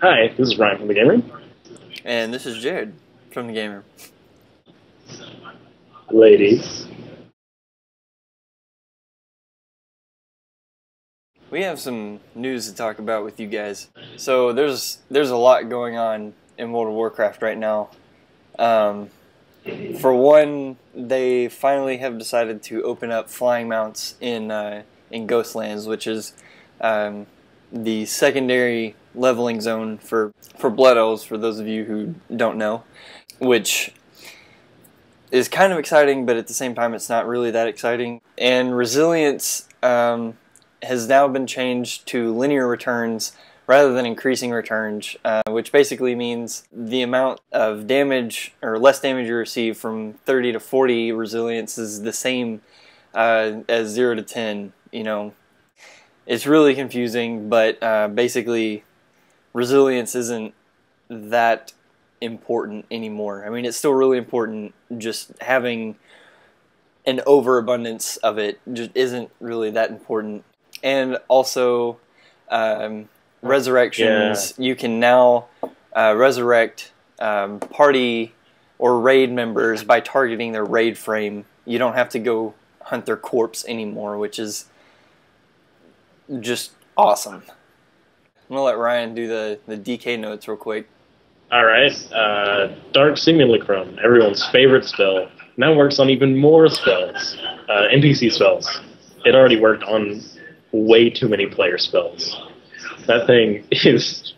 Hi, this is Ryan from the Game Room. And this is Jared from the Game Room. Ladies. We have some news to talk about with you guys. So there's a lot going on in World of Warcraft right now. For one, they finally have decided to open up flying mounts in Ghostlands, which is the secondary leveling zone for Blood Elves, for those of you who don't know, which is kind of exciting, but at the same time it's not really that exciting. And resilience has now been changed to linear returns rather than increasing returns, which basically means the amount of damage or less damage you receive from 30 to 40 resilience is the same as 0 to 10. You know, it's really confusing, but basically resilience isn't that important anymore. I mean, it's still really important. Just having an overabundance of it just isn't really that important. And also resurrections. Yeah. You can now resurrect party or raid members by targeting their raid frame. You don't have to go hunt their corpse anymore, which is just awesome. I'm gonna let Ryan do the DK notes real quick. Alright, Dark Simulacrum, everyone's favorite spell, now works on even more spells, NPC spells. It already worked on way too many player spells. That thing is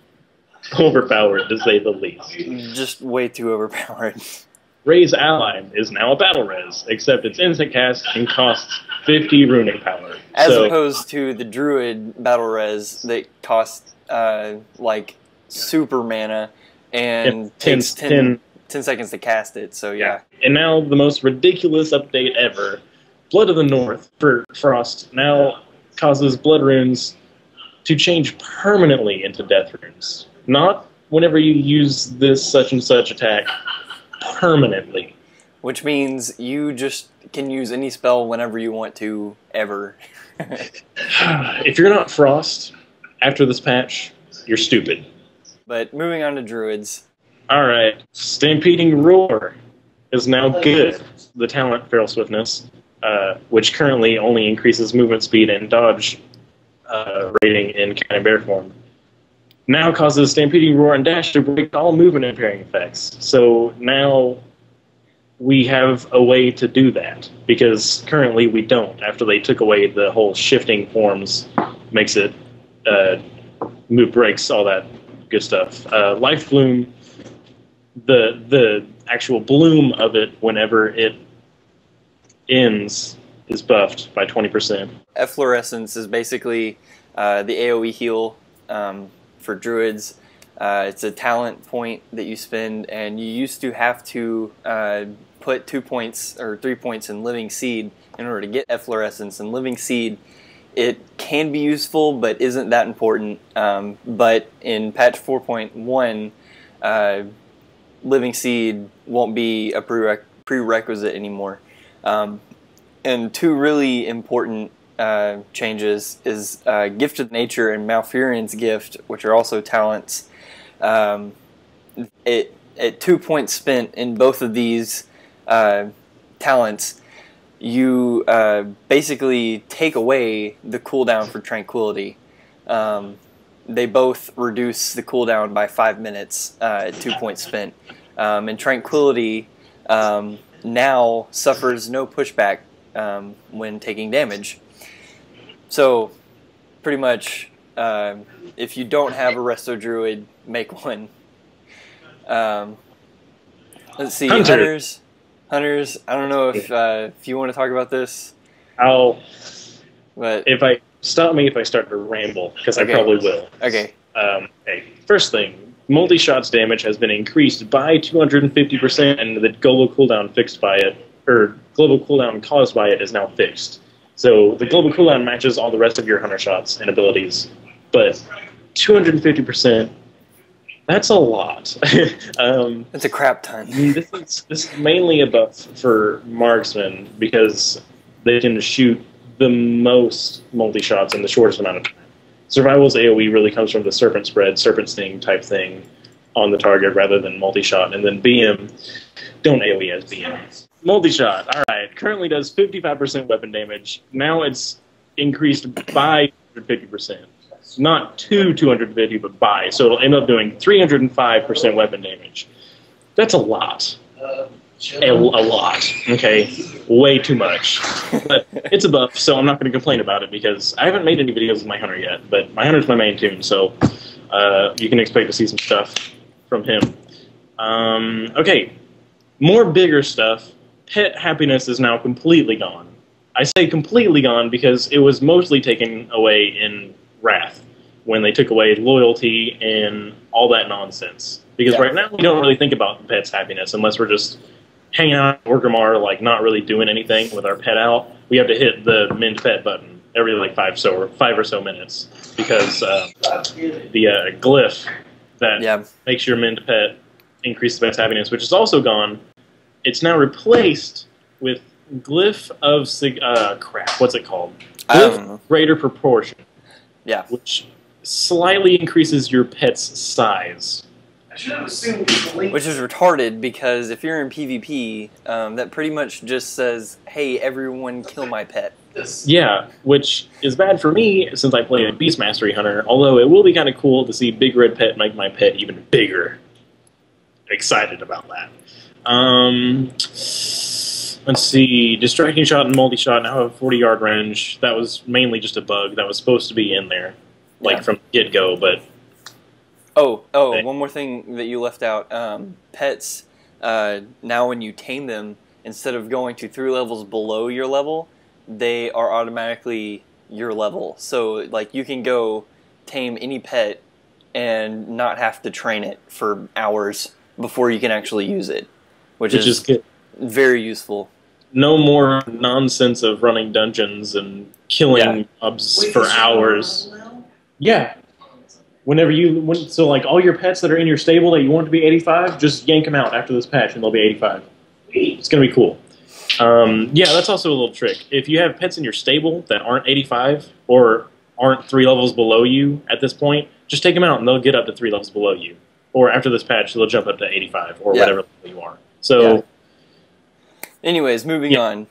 overpowered, to say the least. Just way too overpowered. Raise Ally is now a battle res, except it's instant cast and costs 50 runic power. As opposed to the Druid battle res that costs like super mana and takes 10 seconds to cast it, so yeah. And now the most ridiculous update ever. Blood of the North for Frost now causes blood runes to change permanently into death runes. Not whenever you use this such and such attack, permanently. Which means you just can use any spell whenever you want to, ever. If you're not Frost, after this patch, you're stupid. But moving on to Druids. Alright, Stampeding Roar is now good. The talent Feral Swiftness, which currently only increases movement speed and dodge rating in Counter Bear form, now causes Stampeding Roar and Dash to break all movement impairing effects. So now we have a way to do that, because currently we don't. After they took away the whole shifting forms, makes it move breaks, all that good stuff. Life Bloom, the actual bloom of it whenever it ends is buffed by 20%. Efflorescence is basically the AoE heal for Druids. It's a talent point that you spend, and you used to have to put 2 points or 3 points in Living Seed in order to get Efflorescence. And Living Seed, it can be useful, but isn't that important. But in patch 4.1, Living Seed won't be a prerequisite anymore. And two really important changes is Gift of Nature and Malfurion's Gift, which are also talents. At 2 points spent in both of these talents, you basically take away the cooldown for Tranquility. They both reduce the cooldown by 5 minutes at 2 points spent. And Tranquility now suffers no pushback when taking damage. So, pretty much, if you don't have a Resto Druid, make one. Let's see, Hunters. I don't know if you want to talk about this. But Stop me if I start to ramble, because okay. I probably will. Okay. Hey, first thing, multi-shots damage has been increased by 250%, and the global cooldown fixed by it, or global cooldown caused by it, is now fixed. So the global cooldown matches all the rest of your Hunter shots and abilities, but 250%, that's a lot. That's a crap ton. This is mainly a buff for marksmen, because they can shoot the most multi-shots in the shortest amount of time. Survival's AoE really comes from the Serpent Spread, Serpent Sting type thing on the target rather than multi-shot. And then BM, don't AoE as BM. Multi-shot, alright, currently does 55% weapon damage. Now it's increased by 250%. Not to 250, but by. So it'll end up doing 305% weapon damage. That's a lot. A lot. Okay, way too much. But it's a buff, so I'm not going to complain about it because I haven't made any videos with my hunter yet. But my hunter's my main tune, so you can expect to see some stuff from him. Okay, more bigger stuff. Pet happiness is now completely gone. I say completely gone because it was mostly taken away in Wrath when they took away loyalty and all that nonsense. Because right now we don't really think about the pet's happiness unless we're just hanging out at Orgrimmar, like not really doing anything with our pet out. We have to hit the mend pet button every like 5 or so minutes because the glyph that makes your mend pet increase the pet's happiness, which is also gone. It's now replaced with glyph of crap. What's it called? Glyph greater proportion. Yeah, which slightly increases your pet's size. Which is retarded because if you're in PvP, that pretty much just says, "Hey, everyone, kill my pet." Yeah, which is bad for me since I play a Beast Mastery Hunter. Although it will be kind of cool to see Big Red Pet make my pet even bigger. Excited about that. Let's see. Distracting shot and multi-shot now have 40-yard range. That was mainly just a bug that was supposed to be in there, like from get-go, but... One more thing that you left out. Pets, now when you tame them, instead of going to 3 levels below your level, they are automatically your level. So, like, you can go tame any pet and not have to train it for hours before you can actually use it, which is good. Very useful. No more nonsense of running dungeons and killing mobs for hours. Yeah. So like all your pets that are in your stable that you want to be 85, just yank them out after this patch and they'll be 85. It's going to be cool. Yeah, that's also a little trick. If you have pets in your stable that aren't 85 or aren't 3 levels below you at this point, just take them out and they'll get up to 3 levels below you. Or after this patch, they'll jump up to 85 or whatever level you are. So, anyways, moving on.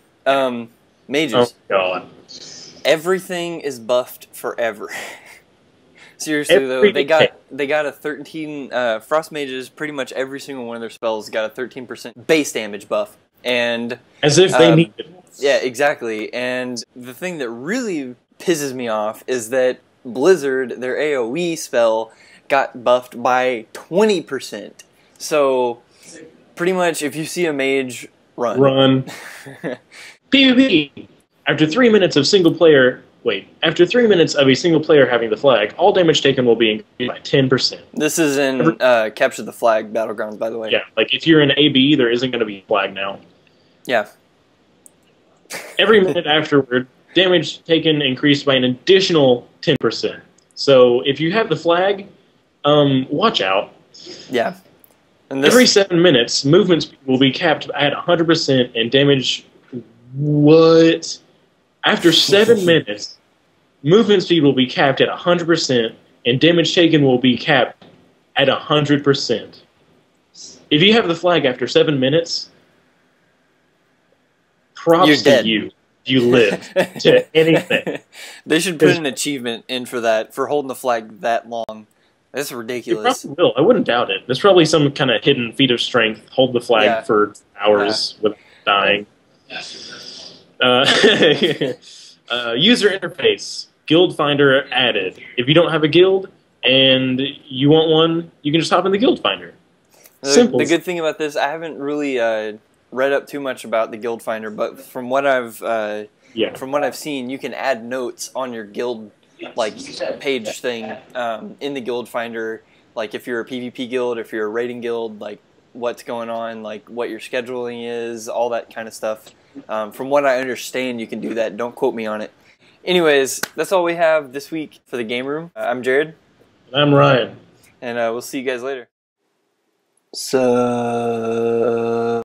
Mages. Oh, God. Everything is buffed forever. Seriously though, they got a 13 frost mages. Pretty much every single one of their spells got a 13% base damage buff, and as if they need it. Yeah, exactly. And the thing that really pisses me off is that Blizzard, their AOE spell, got buffed by 20%. So pretty much, if you see a mage, run. Run. PvP. After 3 minutes of single player. After 3 minutes of a single player having the flag, all damage taken will be increased by 10%. This is in Capture the Flag Battlegrounds, by the way. Yeah, like if you're in AB, there isn't going to be a flag now. Yeah. Every minute afterward, damage taken increased by an additional 10%. So if you have the flag, watch out. Yeah. And every 7 minutes, movement speed will be capped at 100% and damage... What? After 7 minutes, movement speed will be capped at 100%, and damage taken will be capped at 100%. If you have the flag after 7 minutes, props to you. You live to anything. They should put an achievement in for that, for holding the flag that long. That's ridiculous. They probably will. I wouldn't doubt it. There's probably some kind of hidden feat of strength. Hold the flag for hours without dying. User interface. Guild Finder added. If you don't have a guild and you want one, you can just hop in the Guild Finder. Simple. The good thing about this, I haven't really read up too much about the Guild Finder, but from what I've seen, you can add notes on your guild page thing in the Guild Finder. Like if you're a PvP guild, if you're a raiding guild, like what's going on, like what your scheduling is, all that kind of stuff. From what I understand, you can do that. Don't quote me on it. Anyways, that's all we have this week for the Game Room. I'm Jared. And I'm Ryan. And we'll see you guys later. So...